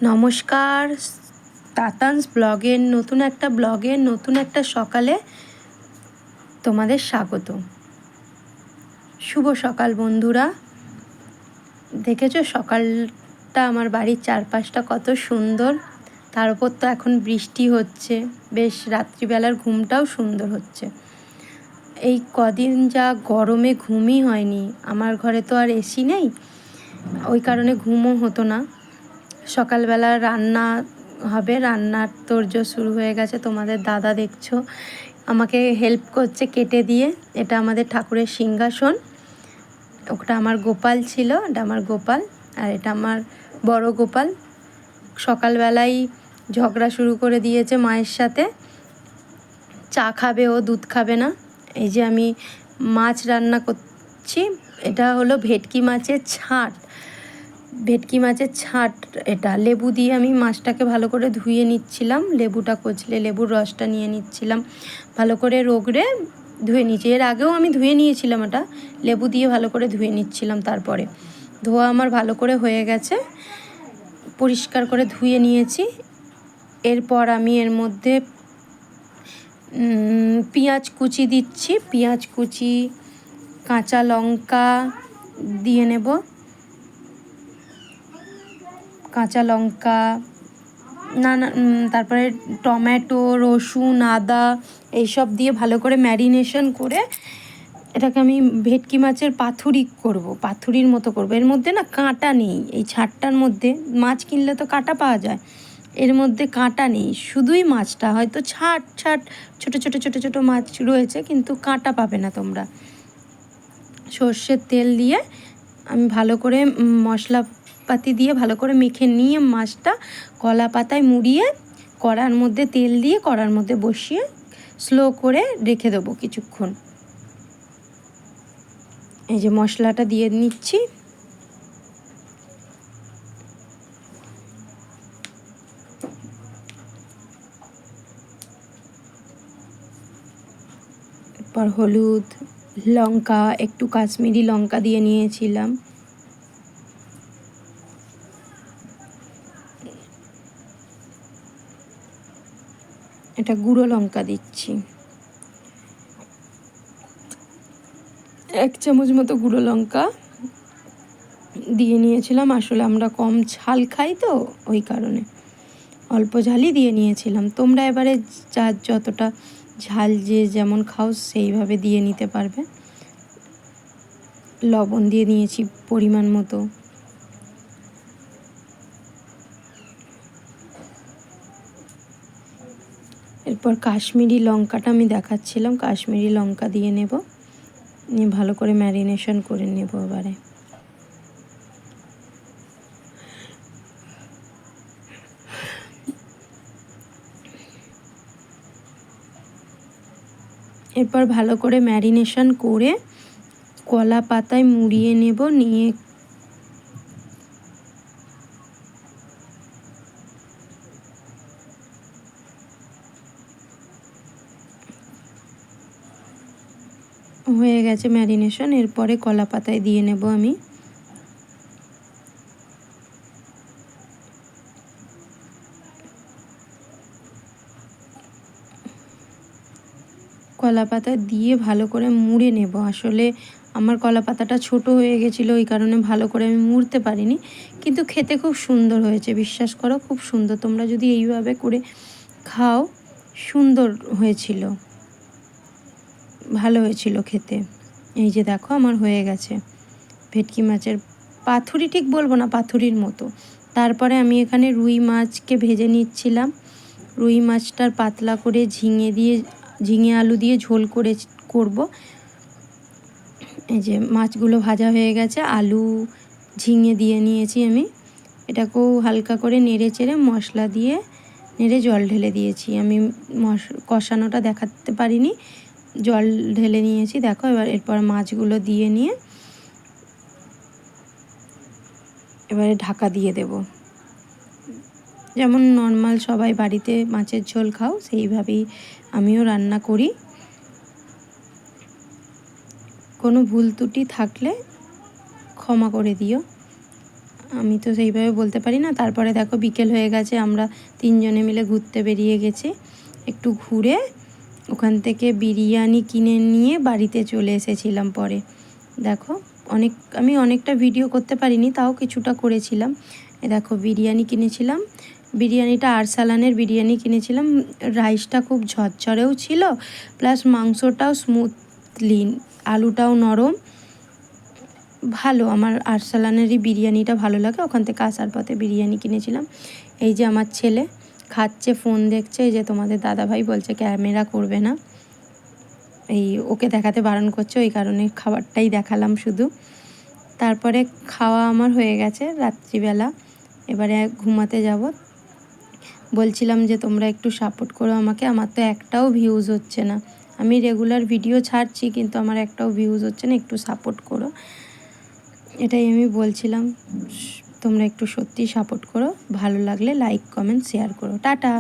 নমস্কার, তাতানস ব্লগের নতুন একটা সকালে তোমাদের স্বাগত। শুভ সকাল বন্ধুরা। দেখেছো সকালটা আমার বাড়ির চারপাশটা কত সুন্দর, তার উপর তো এখন বৃষ্টি হচ্ছে, বেশ রাত্রিবেলার ঘুমটাও সুন্দর হচ্ছে। এই কদিন যা গরমে ঘুমই হয়নি, আমার ঘরে তো আর এসি নেই, ওই কারণে ঘুমও হতো না। সকালবেলা রান্না হবে, রান্নার তোড়জোড় শুরু হয়ে গেছে। তোমাদের দাদা দেখছো আমাকে হেল্প করছে কেটে দিয়ে। এটা আমাদের ঠাকুরের সিংহাসন, ওটা আমার গোপাল ছিল, এটা আমার গোপাল, আর এটা আমার বড় গোপাল। সকালবেলাই ঝগড়া শুরু করে দিয়েছে মায়ের সাথে, চা খাবে ও, দুধ খাবে না। এই যে আমি মাছ রান্না করছি, এটা হলো ভেটকি মাছের ছাঁট। এটা লেবু দিয়ে আমি মাছটাকে ভালো করে ধুয়ে নিচ্ছিলাম, লেবুটা কচলে লেবুর রসটা নিয়ে নিচ্ছিলাম, ভালো করে রগড়ে ধুয়ে নিচ্ছি। এর আগেও আমি ধুয়ে নিয়েছিলাম, এটা লেবু দিয়ে ভালো করে ধুয়ে নিচ্ছিলাম। তারপরে ধোয়া আমার ভালো করে হয়ে গেছে, পরিষ্কার করে ধুয়ে নিয়েছি। এরপর আমি এর মধ্যে পেঁয়াজ কুচি দিচ্ছি, পেঁয়াজ কুচি, কাঁচা লঙ্কা দিয়ে নেব, কাঁচা লঙ্কা তারপরে টমেটো, রসুন, আদা এইসব দিয়ে ভালো করে ম্যারিনেশন করে এটাকে আমি ভেটকি মাছের পাতুরি করব, পাতুরির মতো করব। এর মধ্যে না কাঁটা নেই, এই ছাটটার মধ্যে মাছ কিনলে তো কাঁটা পাওয়া যায়, এর মধ্যে কাঁটা নেই, শুধুই মাছটা হয়তো ছাট ছোটো ছোটো ছোটো ছোটো মাছ রয়েছে, কিন্তু কাঁটা পাবে না তোমরা। সর্ষের তেল দিয়ে আমি ভালো করে মশলাপাতি দিয়ে ভালো করে মেখে নিয়ে মাছটা কলা পাতায় মুড়িয়ে কড়ার মধ্যে তেল দিয়ে কড়ার মধ্যে বসিয়ে স্লো করে রেখে দেবো কিছুক্ষণ। এই যে মশলাটা দিয়ে নিচ্ছি, এরপর হলুদ, লঙ্কা, একটু কাশ্মীরি লঙ্কা দিয়ে নিয়েছিলাম, এটা গুঁড়ো লঙ্কা দিচ্ছি, 1 চামচ মতো গুঁড়ো লঙ্কা দিয়ে নিয়েছিলাম। আসলে আমরা কম ঝাল খাই তো, ওই কারণে অল্প ঝালই দিয়ে নিয়েছিলাম। তোমরা এবারে যতটা ঝাল যে যেমন খাও সেইভাবে দিয়ে নিতে পারবে। লবণ দিয়ে নিয়েছি পরিমাণ মতো। এরপর কাশ্মীরি লঙ্কাটা আমি দেখাচ্ছিলাম, কাশ্মীরি লঙ্কা দিয়ে নেব, নিয়ে ভালো করে ম্যারিনেশন করে নেব। এবারে এরপর ভালো করে ম্যারিনেশন করে কলা পাতায় মুড়িয়ে নেব, নিয়ে হয়ে গেছে ম্যারিনেশন। এরপরে কলা পাতায় দিয়ে নেব আমি। কলা পাতা দিয়ে ভালো করে মুড়ে নেব। আসলে আমার কলা পাতাটা ছোটো হয়ে গেছিলো, ওই কারণে ভালো করে আমি মুড়তে পারিনি, কিন্তু খেতে খুব সুন্দর হয়েছে, বিশ্বাস করো খুব সুন্দর। তোমরা যদি এইভাবে করে খাও, সুন্দর হয়েছিল, ভালো হয়েছিল খেতে। এই যে দেখো আমার হয়ে গেছে ভেটকি মাছের পাতুরি, ঠিক বলবো না, পাতুরির মতো। তারপরে আমি এখানে রুই মাছকে ভেজে নিচ্ছিলাম। রুই মাছটার পাতলা করে ঝিঙে আলু দিয়ে ঝোল করব। এই যে মাছগুলো ভাজা হয়ে গেছে, আলু ঝিঙে দিয়ে নিয়েছি আমি। এটাকেও হালকা করে নেড়ে চেড়ে মশলা দিয়ে নেড়ে জল ঢেলে দিয়েছি। আমি কষানোটা দেখাতে পারিনি, জল ঢেলে নিয়েছি দেখো। এরপর মাছগুলো দিয়ে নিয়ে এবারে ঢাকা দিয়ে দেব। যেমন নর্মাল সবাই বাড়িতে মাছের ঝোল খাও, সেইভাবেই আমিও রান্না করি। কোনো ভুল ত্রুটি থাকলে ক্ষমা করে দিও। আমি তো সেইভাবে বলতে পারি না। তারপরে দেখো বিকেল হয়ে গেছে, আমরা 3 জনে মিলে ঘুরতে বেরিয়ে গেছি। একটু ঘুরে ওখান থেকে বিরিয়ানি কিনে নিয়ে বাড়িতে চলে এসেছিলাম। পরে দেখো আমি অনেকটা ভিডিও করতে পারিনি, তাও কিছুটা করেছিলাম। দেখো বিরিয়ানি কিনেছিলাম, বিরিয়ানিটা আরসালানের বিরিয়ানি কিনেছিলাম। রাইসটা খুব ঝরঝরেও ছিল, প্লাস মাংসটাও স্মুথলি, আলুটাও নরম, ভালো। আমার আরসালানেরই বিরিয়ানিটা ভালো লাগে। ওখান থেকে আসার পথে বিরিয়ানি কিনেছিলাম। এই যে আমার ছেলে খাচ্ছে, ফোন দেখছে। এই যে তোমাদের দাদাভাই বলছে ক্যামেরা করবে না, এই ওকে দেখাতে বারণ করছে, ওই কারণে খাবারটাই দেখালাম শুধু। তারপরে খাওয়া আমার হয়ে গেছে রাত্রিবেলা, এবারে ঘুমাতে যাব। বলছিলাম যে তোমরা একটু সাপোর্ট করো আমাকে, আমার তো একটাও ভিউজ হচ্ছে না। আমি রেগুলার ভিডিও ছাড়ছি কিন্তু আমার একটাও ভিউজ হচ্ছে না, একটু সাপোর্ট করো, এটাই আমি বলছিলাম। তোমরা একটু সত্যি সাপোর্ট করো, ভালো লাগলে লাইক কমেন্ট শেয়ার করো। টাটা।